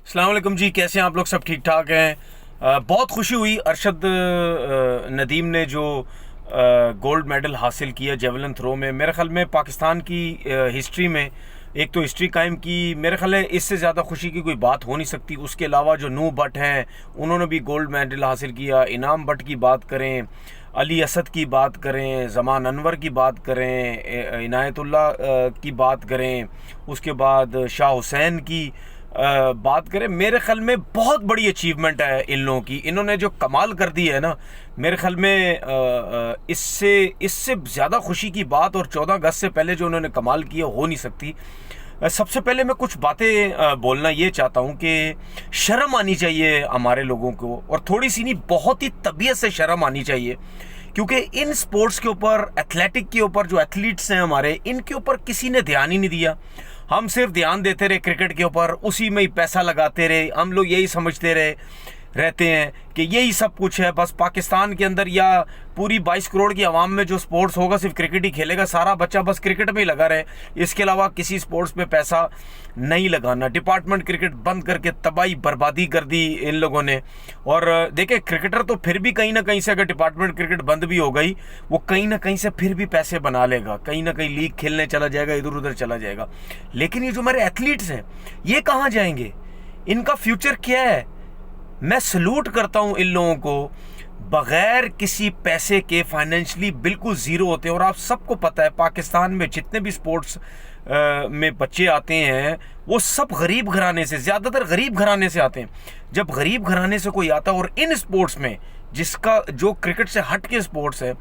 अस्सलाम वालेकुम जी, कैसे हैं आप लोग? सब ठीक ठाक हैं। बहुत खुशी हुई अरशद नदीम ने जो गोल्ड मेडल हासिल किया जेवलिन थ्रो में। मेरे ख्याल में पाकिस्तान की हिस्ट्री में एक तो हिस्ट्री कायम की। मेरे ख्याल है इससे ज़्यादा खुशी की कोई बात हो नहीं सकती। उसके अलावा जो नू बट हैं उन्होंने भी गोल्ड मेडल हासिल किया। इनाम बट की बात करें, अली असद की बात करें, ज़मान अनवर की बात करें, इनायतुल्लाह की बात करें, उसके बाद शाह हुसैन की बात करें, मेरे ख्याल में बहुत बड़ी अचीवमेंट है इन लोगों की। इन्होंने जो कमाल कर दी है ना, मेरे ख्याल में इससे इससे ज़्यादा खुशी की बात और 14 अगस्त से पहले जो उन्होंने कमाल किया हो नहीं सकती। सबसे पहले मैं कुछ बातें बोलना ये चाहता हूँ कि शर्म आनी चाहिए हमारे लोगों को, और थोड़ी सी नहीं, बहुत ही तबीयत से शर्म आनी चाहिए, क्योंकि इन स्पोर्ट्स के ऊपर, एथलेटिक के ऊपर, जो एथलीट्स हैं हमारे, इनके ऊपर किसी ने ध्यान ही नहीं दिया। हम सिर्फ ध्यान देते रहे क्रिकेट के ऊपर, उसी में ही पैसा लगाते रहे। हम लोग यही समझते रहते हैं कि यही सब कुछ है। बस पाकिस्तान के अंदर या पूरी 22 करोड़ की आवाम में जो स्पोर्ट्स होगा सिर्फ क्रिकेट ही खेलेगा, सारा बच्चा बस क्रिकेट में ही लगा रहे, इसके अलावा किसी स्पोर्ट्स पे पैसा नहीं लगाना। डिपार्टमेंट क्रिकेट बंद करके तबाही बर्बादी कर दी इन लोगों ने। और देखिए, क्रिकेटर तो फिर भी कहीं ना कहीं से, अगर डिपार्टमेंट क्रिकेट बंद भी हो गई, वो कहीं ना कहीं से फिर भी पैसे बना लेगा, कहीं ना कहीं लीग खेलने चला जाएगा, इधर उधर चला जाएगा। लेकिन ये जो हमारे एथलीट्स हैं, ये कहाँ जाएंगे? इनका फ्यूचर क्या है? मैं सल्यूट करता हूं इन लोगों को। बगैर किसी पैसे के फाइनेंशियली बिल्कुल ज़ीरो होते हैं। और आप सबको पता है, पाकिस्तान में जितने भी स्पोर्ट्स में बच्चे आते हैं वो सब गरीब घराने से, ज़्यादातर गरीब घराने से आते हैं। जब गरीब घराने से कोई आता है, और इन स्पोर्ट्स में जिसका जो क्रिकेट से हट के स्पोर्ट्स है,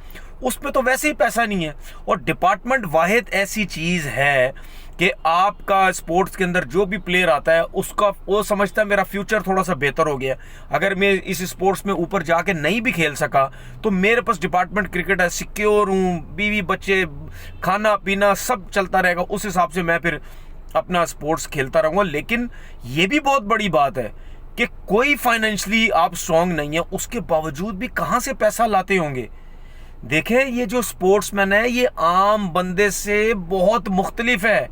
उसमें तो वैसे ही पैसा नहीं है। और डिपार्टमेंट वाहिद ऐसी चीज़ है कि आपका स्पोर्ट्स के अंदर जो भी प्लेयर आता है, उसका वो समझता है मेरा फ्यूचर थोड़ा सा बेहतर हो गया, अगर मैं इस स्पोर्ट्स में ऊपर जाके नहीं भी खेल सका तो मेरे पास डिपार्टमेंट क्रिकेट है, सिक्योर हूँ, बीवी बच्चे, खाना पीना सब चलता रहेगा, उस हिसाब से मैं फिर अपना स्पोर्ट्स खेलता रहूँगा। लेकिन ये भी बहुत बड़ी बात है कि कोई फाइनेंशियली आप स्ट्रांग नहीं है, उसके बावजूद भी कहाँ से पैसा लाते होंगे। देखें, ये जो स्पोर्ट्समैन है ये आम बंदे से बहुत मुख्तलिफ है।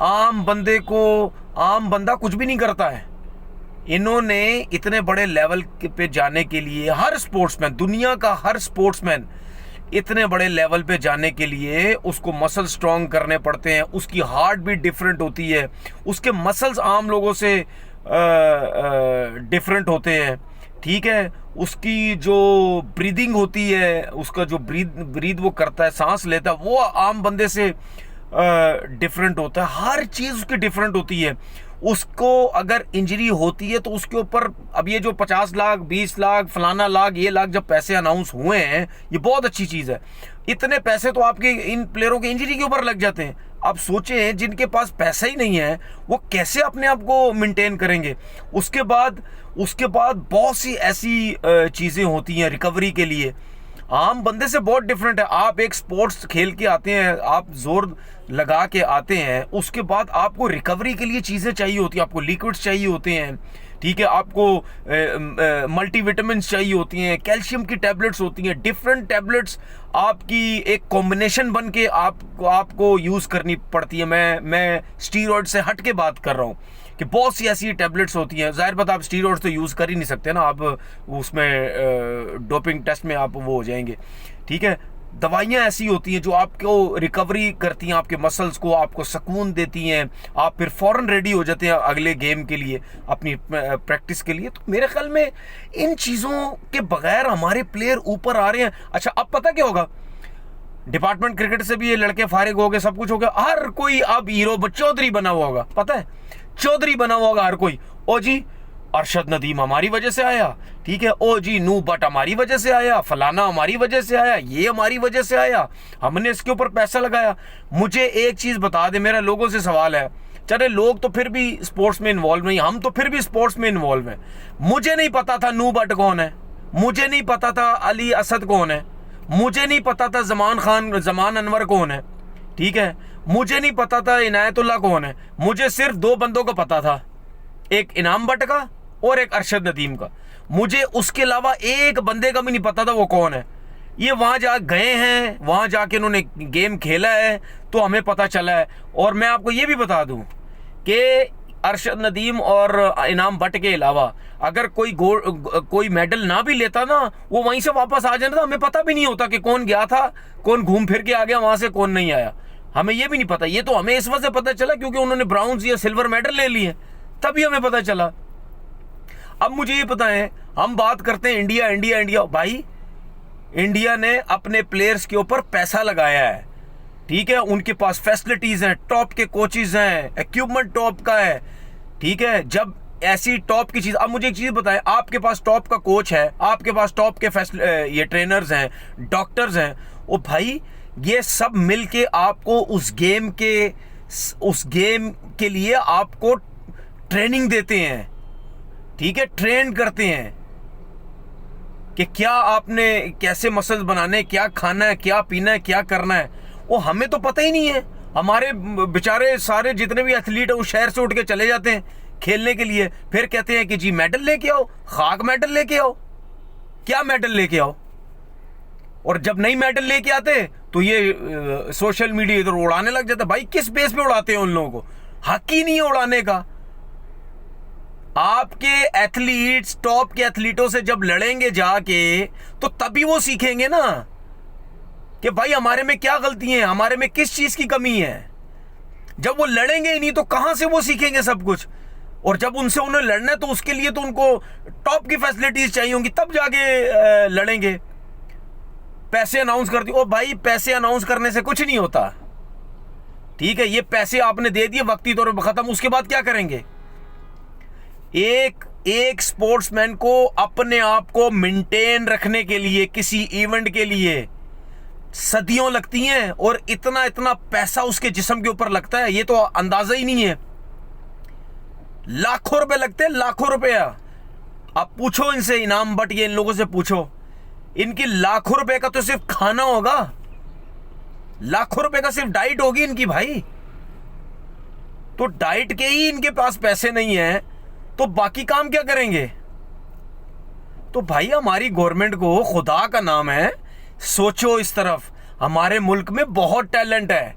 आम बंदा कुछ भी नहीं करता है। इन्होंने इतने बड़े लेवल पे जाने के लिए, हर स्पोर्ट्समैन, दुनिया का हर स्पोर्ट्समैन इतने बड़े लेवल पे जाने के लिए उसको मसल स्ट्रांग करने पड़ते हैं, उसकी हार्ट बीट डिफरेंट होती है, उसके मसल्स आम लोगों से डिफरेंट होते हैं, ठीक है। उसकी जो ब्रीदिंग होती है, उसका जो ब्रीद वो करता है, सांस लेता है, वो आम बंदे से डिफरेंट होता है। हर चीज़ उसकी डिफरेंट होती है। उसको अगर इंजरी होती है तो उसके ऊपर, अब ये जो 50 लाख, 20 लाख, फलाना लाख, ये लाख जब पैसे अनाउंस हुए हैं, ये बहुत अच्छी चीज़ है। इतने पैसे तो आपके इन प्लेयरों की इंजरी के ऊपर लग जाते हैं। आप सोचें, जिनके पास पैसा ही नहीं है वो कैसे अपने आप को मेंटेन करेंगे। उसके बाद बहुत सी ऐसी चीज़ें होती हैं रिकवरी के लिए, आम बंदे से बहुत डिफरेंट है। आप एक स्पोर्ट्स खेल के आते हैं, आप जोर लगा के आते हैं, उसके बाद आपको रिकवरी के लिए चीज़ें चाहिए होती हैं, आपको लिक्विड्स चाहिए होते हैं, ठीक है, आपको मल्टीविटामिन्स चाहिए होती हैं, कैल्शियम की टैबलेट्स होती हैं, डिफरेंट टैबलेट्स आपकी एक कॉम्बिनेशन बन के आपको यूज़ करनी पड़ती है। मैं स्टीरॉयड से हट के बात कर रहा हूँ कि बहुत सी ऐसी टैबलेट्स होती हैं। ज़ाहिर बात, आप स्टीरॉयड्स तो यूज़ कर ही नहीं सकते ना, आप उसमें डोपिंग टेस्ट में आप वो हो जाएंगे, ठीक है। दवाइयाँ ऐसी होती हैं जो आपको रिकवरी करती हैं, आपके मसल्स को, आपको सुकून देती हैं, आप फिर फ़ौरन रेडी हो जाते हैं अगले गेम के लिए, अपनी प्रैक्टिस के लिए। तो मेरे ख्याल में इन चीज़ों के बगैर हमारे प्लेयर ऊपर आ रहे हैं। अच्छा, अब पता क्या होगा, डिपार्टमेंट क्रिकेट से भी ये लड़के फारिग हो गए, सब कुछ हो गया, हर कोई अब हीरो चौधरी बना हुआ होगा, पता है, चौधरी बना हुआ होगा हर कोई। ओ जी, अरशद नदीम हमारी वजह से आया, ठीक है, ओ जी नू बट हमारी वजह से आया, फलाना हमारी वजह से आया, ये हमारी वजह से आया, हमने इसके ऊपर पैसा लगाया। मुझे एक चीज़ बता दे, मेरा लोगों से सवाल है, चले लोग तो फिर भी स्पोर्ट्स में इन्वॉल्व नहीं, हम तो फिर भी स्पोर्ट्स में इन्वॉल्व हैं। मुझे नहीं पता था नू बट कौन है, मुझे नहीं पता था अली असद कौन है, मुझे नहीं पता था ज़मान अनवर कौन है, ठीक है, मुझे नहीं पता था इनायतुल्लाह कौन है। मुझे सिर्फ 2 बंदों का पता था, एक इनाम बट का और एक अरशद नदीम का। मुझे उसके अलावा एक बंदे का भी नहीं पता था वो कौन है। ये वहाँ जा गए हैं, वहाँ जाके उन्होंने गेम खेला है तो हमें पता चला है। और मैं आपको ये भी बता दूं कि अरशद नदीम और इनाम बट के अलावा अगर कोई मेडल ना भी लेता ना, वो वहीं से वापस आ जाता, हमें पता भी नहीं होता कि कौन गया था, कौन घूम फिर के आ गया वहां से, कौन नहीं आया, हमें ये भी नहीं पता। ये तो हमें इस वजह से पता चला क्योंकि उन्होंने ब्राउन्स या सिल्वर मेडल ले लिए, तभी हमें पता चला। अब मुझे ये पता है, हम बात करते हैं इंडिया इंडिया इंडिया, भाई इंडिया ने अपने प्लेयर्स के ऊपर पैसा लगाया है, ठीक है, उनके पास फैसिलिटीज हैं, टॉप के कोचेज हैं, इक्विपमेंट टॉप का है, ठीक है। जब ऐसी टॉप की चीज, अब मुझे एक चीज बताएं, आपके पास टॉप का कोच है, आपके पास टॉप के ये ट्रेनर्स हैं, डॉक्टर्स हैं, ओ भाई ये सब मिलके आपको उस गेम के लिए आपको ट्रेनिंग देते हैं, ठीक है, ट्रेन करते हैं कि क्या आपने कैसे मसल्स बनाने, क्या खाना है, क्या पीना है, क्या करना है, वो हमें तो पता ही नहीं है। हमारे बेचारे सारे जितने भी एथलीट हैं वो शहर से उठ के चले जाते हैं खेलने के लिए, फिर कहते हैं कि जी मेडल लेके आओ, खाक मेडल लेके आओ, क्या मेडल लेके आओ, और जब नहीं मेडल लेके आते तो ये सोशल मीडिया इधर उड़ाने लग जाता। भाई किस बेस पे उड़ाते हैं उन लोगों को, हक ही नहीं है उड़ाने का। आपके एथलीट्स टॉप के एथलीटों से जब लड़ेंगे जाके तो तभी वो सीखेंगे ना कि भाई हमारे में क्या गलती है, हमारे में किस चीज की कमी है। जब वो लड़ेंगे ही नहीं तो कहां से वो सीखेंगे सब कुछ, और जब उन्हें लड़ना है तो उसके लिए तो उनको टॉप की फैसिलिटीज चाहिए होंगी, तब जाके लड़ेंगे। पैसे अनाउंस कर दिए, ओ भाई पैसे अनाउंस करने से कुछ नहीं होता, ठीक है, ये पैसे आपने दे दिए वक्ती तौर पर खत्म, उसके बाद क्या करेंगे। एक स्पोर्ट्समैन को अपने आप को मेंटेन रखने के लिए किसी इवेंट के लिए सदियों लगती हैं, और इतना इतना पैसा उसके जिस्म के ऊपर लगता है, ये तो अंदाजा ही नहीं है। लाखों रुपए लगते हैं, लाखों रुपया। अब पूछो इनसे, इनाम बट ये इन लोगों से पूछो, इनकी लाखों रुपए का तो सिर्फ खाना होगा, लाखों रुपए का सिर्फ डाइट होगी इनकी भाई। तो डाइट के ही इनके पास पैसे नहीं है तो बाकी काम क्या करेंगे। तो भाई हमारी गवर्नमेंट को खुदा का नाम है, सोचो इस तरफ, हमारे मुल्क में बहुत टैलेंट है,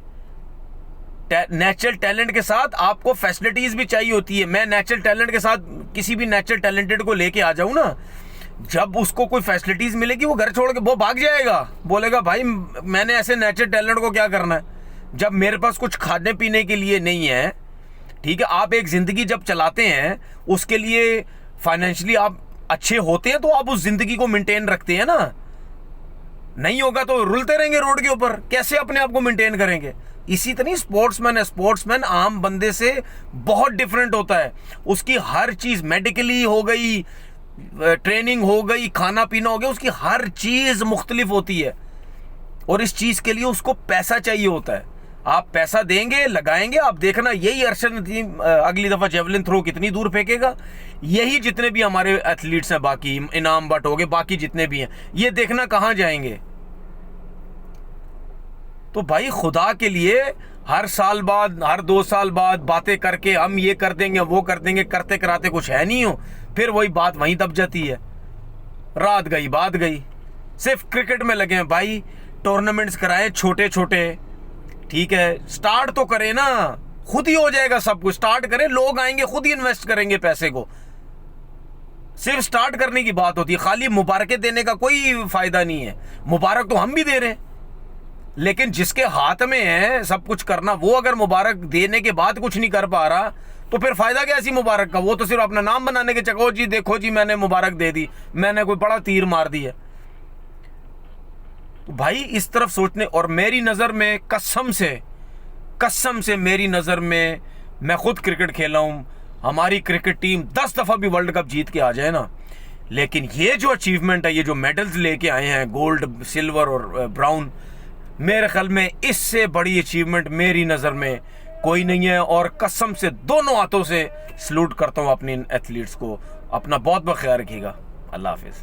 नेचुरल टैलेंट के साथ आपको फैसिलिटीज भी चाहिए होती है। मैं नेचुरल टैलेंट के साथ किसी भी नेचुरल टैलेंटेड को लेके आ जाऊं ना, जब उसको कोई फैसिलिटीज मिलेगी वो घर छोड़ के वो भाग जाएगा, बोलेगा भाई मैंने ऐसे नेचुरल टैलेंट को क्या करना है, जब मेरे पास कुछ खाने पीने के लिए नहीं है, ठीक है। आप एक जिंदगी जब चलाते हैं उसके लिए फाइनेंशियली आप अच्छे होते हैं तो आप उस जिंदगी को मेंटेन रखते हैं ना, नहीं होगा तो रुलते रहेंगे रोड के ऊपर, कैसे अपने आप को मेंटेन करेंगे। इसी तरह स्पोर्ट्समैन है, स्पोर्ट्समैन आम बंदे से बहुत डिफरेंट होता है, उसकी हर चीज मेडिकली हो गई, ट्रेनिंग हो गई, खाना पीना हो गया, उसकी हर चीज मुख्तलिफ होती है, और इस चीज के लिए उसको पैसा चाहिए होता है। आप पैसा देंगे, लगाएंगे, आप देखना यही अरशद नदीम अगली दफा जेवलिन थ्रो कितनी दूर फेंकेगा, यही जितने भी हमारे एथलीट्स हैं, बाकी इनाम बट हो गए, बाकी जितने भी हैं, ये देखना कहां जाएंगे। तो भाई खुदा के लिए हर साल बाद, हर 2 साल बाद बातें करके हम ये कर देंगे वो कर देंगे, करते कराते कुछ है नहीं हो, फिर वही बात वहीं दब जाती है, रात गई बात गई। सिर्फ क्रिकेट में लगे हैं भाई, टूर्नामेंट्स कराएं छोटे छोटे, ठीक है, स्टार्ट तो करें ना, खुद ही हो जाएगा सब कुछ, स्टार्ट करें, लोग आएंगे खुद ही इन्वेस्ट करेंगे पैसे को। सिर्फ स्टार्ट करने की बात होती है, खाली मुबारकें देने का कोई फायदा नहीं है। मुबारक तो हम भी दे रहे हैं, लेकिन जिसके हाथ में है सब कुछ करना, वो अगर मुबारक देने के बाद कुछ नहीं कर पा रहा तो फिर फायदा क्या ऐसी मुबारक का। वो तो सिर्फ अपना नाम बनाने के चक्कर, जी देखो जी मैंने मुबारक दे दी, मैंने कोई बड़ा तीर मार दी है। तो भाई इस तरफ सोचने, और मेरी नज़र में कसम से मेरी नज़र में, मैं खुद क्रिकेट खेला हूँ, हमारी क्रिकेट टीम 10 दफ़ा भी वर्ल्ड कप जीत के आ जाए ना, लेकिन ये जो अचीवमेंट है, ये जो मेडल्स लेके आए हैं, गोल्ड, सिल्वर और ब्राउन, मेरे ख्याल में इससे बड़ी अचीवमेंट मेरी नज़र में कोई नहीं है। और कसम से दोनों हाथों से सलूट करता हूँ अपनी एथलीट्स को। अपना बहुत बहुत ख्याल रखिएगा। अल्लाह हाफिज़।